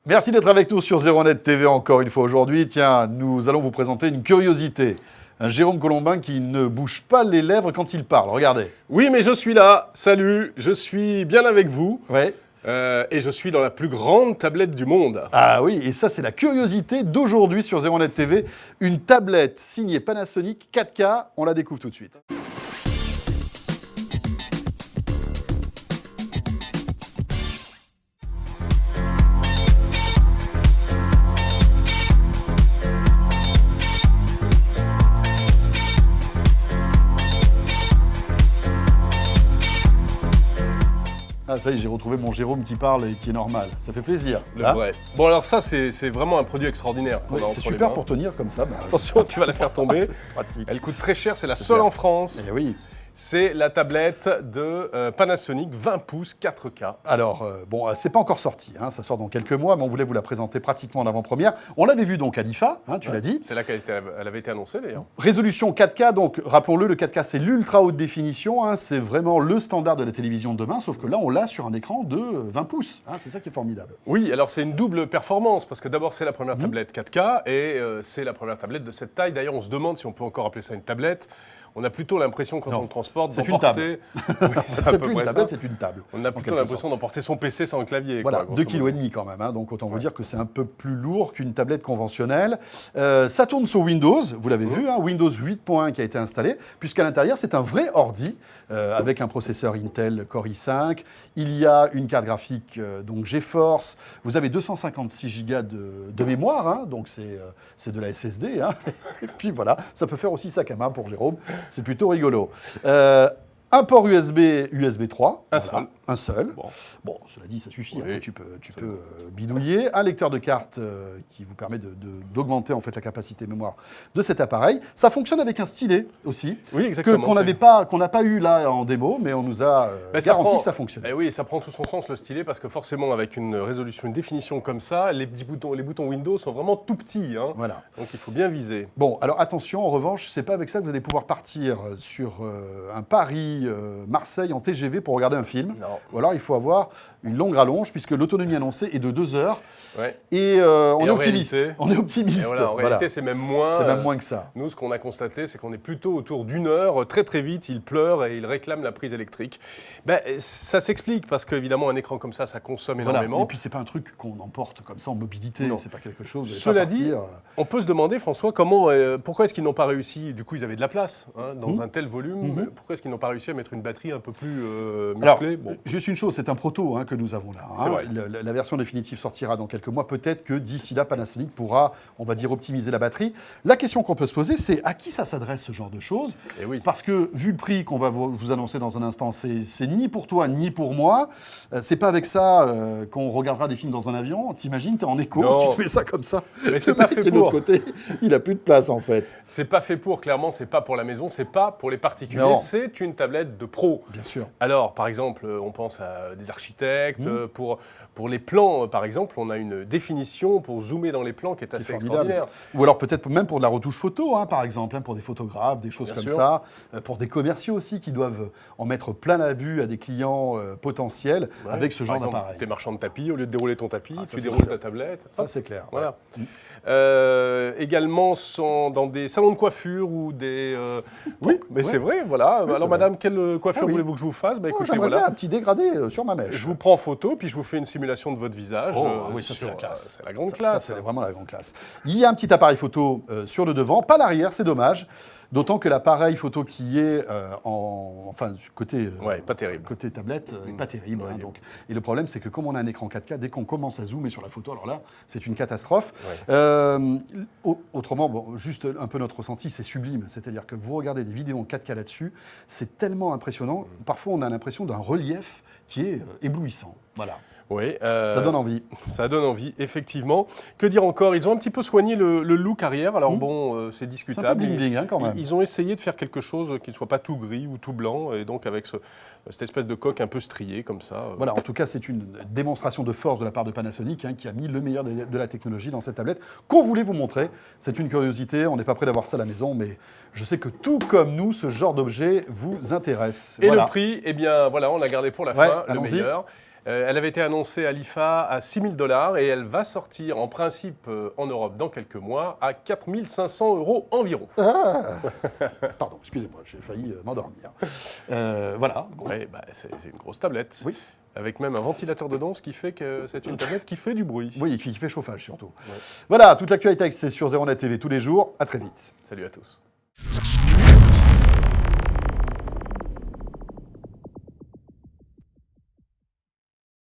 Merci d'être avec nous sur ZeroNet TV encore une fois aujourd'hui. Tiens, nous allons vous présenter une curiosité. Un Jérôme Colombin qui ne bouge pas les lèvres quand il parle. Regardez. Oui, mais je suis là. Salut, je suis bien avec vous. Ouais. Et je suis dans la plus grande tablette du monde. Ah oui, et ça c'est la curiosité d'aujourd'hui sur ZeroNet TV. Une tablette signée Panasonic 4K. On la découvre tout de suite. Ah ça y est, j'ai retrouvé mon Jérôme qui parle et qui est normal. Ça fait plaisir. Le vrai. Bon alors ça, c'est vraiment un produit extraordinaire. Oui, c'est super pour tenir comme ça. Bah, Attention, tu vas la faire tomber. c'est pratique. Elle coûte très cher, c'est la seule en France. Eh oui. C'est la tablette de Panasonic 20 pouces 4K. Alors, bon, c'est pas encore sorti, hein, ça sort dans quelques mois, mais on voulait vous la présenter pratiquement en avant-première. On l'avait vu donc à l'IFA, hein, tu l'as dit. C'est là elle avait été annoncée d'ailleurs. Résolution 4K, donc rappelons-le, le 4K c'est l'ultra haute définition, hein, c'est vraiment le standard de la télévision de demain, sauf que là on l'a sur un écran de 20 pouces, hein, c'est ça qui est formidable. Oui, alors c'est une double performance, parce que d'abord c'est la première tablette 4K, et c'est la première tablette de cette taille. D'ailleurs on se demande si on peut encore appeler ça une tablette. On a plutôt l'impression, quand on le transporte, c'est une table. Oui, c'est plus une tablette, c'est une table. On a plutôt l'impression d'emporter son PC sans le clavier. Voilà, 2,5 kg quand même, hein, donc autant vous dire que c'est un peu plus lourd qu'une tablette conventionnelle. Ça tourne sur Windows, vous l'avez vu, hein, Windows 8.1 qui a été installé, puisqu'à l'intérieur c'est un vrai ordi, avec un processeur Intel Core i5. Il y a une carte graphique donc GeForce, vous avez 256 Go de mémoire, hein, donc c'est de la SSD. Hein. Et puis voilà, ça peut faire aussi sac à main pour Jérôme. C'est plutôt rigolo. Un port USB 3. Un seul. Bon, cela dit, ça suffit. Oui, après, tu peux bidouiller. Un lecteur de carte qui vous permet d'augmenter en fait la capacité mémoire de cet appareil. Ça fonctionne avec un stylet aussi. Oui, exactement. Qu'on n'a pas eu là en démo, mais on nous a garanti que ça fonctionnait. Oui, ça prend tout son sens le stylet parce que forcément, avec une résolution, une définition comme ça, les boutons Windows sont vraiment tout petits. Hein. Voilà. Donc il faut bien viser. Bon, alors attention, en revanche, c'est pas avec ça que vous allez pouvoir partir sur un Paris-Marseille en TGV pour regarder un film. Non. Ou alors il faut avoir une longue rallonge puisque l'autonomie annoncée est de 2 heures. Ouais. Et on est optimiste. Réalité, on est optimiste. Voilà, en réalité, c'est même moins. C'est même moins que ça. Nous, ce qu'on a constaté, c'est qu'on est plutôt autour d'1 heure. Très très vite, il pleure et il réclame la prise électrique. Ça s'explique parce qu'évidemment, un écran comme ça consomme énormément. Et puis c'est pas un truc qu'on emporte comme ça en mobilité. C'est pas quelque chose. Cela dit, on peut se demander, François, pourquoi est-ce qu'ils n'ont pas réussi. Du coup, ils avaient de la place dans un tel volume. Pourquoi est-ce qu'ils n'ont pas réussi à mettre une batterie un peu plus musclée? Juste une chose, c'est un proto que nous avons là. C'est vrai. La version définitive sortira dans quelques mois. Peut-être que d'ici là, Panasonic pourra, on va dire, optimiser la batterie. La question qu'on peut se poser, c'est à qui ça s'adresse ce genre de choses? Oui. Parce que vu le prix qu'on va vous annoncer dans un instant, c'est ni pour toi ni pour moi. C'est pas avec ça qu'on regardera des films dans un avion. T'imagines, t'es en écho, tu te fais ça comme ça. Mais c'est pas fait pour. De l'autre côté, il a plus de place en fait. C'est pas fait pour. Clairement, c'est pas pour la maison, c'est pas pour les particuliers. C'est une tablette de pro. Bien sûr. Alors, par exemple, on pense à des architectes. Pour les plans, par exemple, on a une définition pour zoomer dans les plans qui est assez extraordinaire. Ou alors peut-être même pour de la retouche photo, par exemple, pour des photographes, des choses comme ça. Pour des commerciaux aussi qui doivent en mettre plein la vue à des clients potentiels avec ce genre d'appareil. T'es marchand de tapis, au lieu de dérouler ton tapis, tu déroules ta tablette. Ça, c'est clair. Voilà. Également dans des salons de coiffure ou des... Oui, mais c'est vrai, voilà. Oui, alors, madame, quelle coiffure voulez-vous que je vous fasse? Écoutez, j'aimerais bien un petit dégradé sur ma mèche. Je vous prends en photo, puis je vous fais une simulation de votre visage. Oui, ça, c'est la classe. C'est la grande classe. Ça, c'est vraiment la grande classe. Il y a un petit appareil photo sur le devant, pas l'arrière, c'est dommage. D'autant que l'appareil photo qui est côté tablette n'est pas terrible. Donc. Et le problème, c'est que comme on a un écran 4K, dès qu'on commence à zoomer sur la photo, alors là, c'est une catastrophe. Autrement, juste un peu notre ressenti, c'est sublime. C'est-à-dire que vous regardez des vidéos en 4K là-dessus, c'est tellement impressionnant. Parfois, on a l'impression d'un relief qui est éblouissant. Voilà. Oui, ça donne envie. Ça donne envie, effectivement. Que dire encore? Ils ont un petit peu soigné le look arrière. Alors c'est discutable. C'est un peu bling, quand même. Ils ont essayé de faire quelque chose qui ne soit pas tout gris ou tout blanc, et donc avec cette espèce de coque un peu striée comme ça. Voilà, en tout cas, c'est une démonstration de force de la part de Panasonic qui a mis le meilleur de la technologie dans cette tablette qu'on voulait vous montrer. C'est une curiosité, on n'est pas prêt d'avoir ça à la maison, mais je sais que tout comme nous, ce genre d'objet vous intéresse. Et le prix, eh bien voilà, on l'a gardé pour la fin, le meilleur. Elle avait été annoncée à l'IFA à 6 000 $ et elle va sortir en principe en Europe dans quelques mois à 4 500 € environ. Pardon, excusez-moi, j'ai failli m'endormir. Voilà. Ouais, c'est une grosse tablette. Oui. Avec même un ventilateur dedans, ce qui fait que c'est une tablette qui fait du bruit. Oui, il fait chauffage surtout. Ouais. Voilà, toute l'actualité, c'est sur 01net TV tous les jours. À très vite. Salut à tous.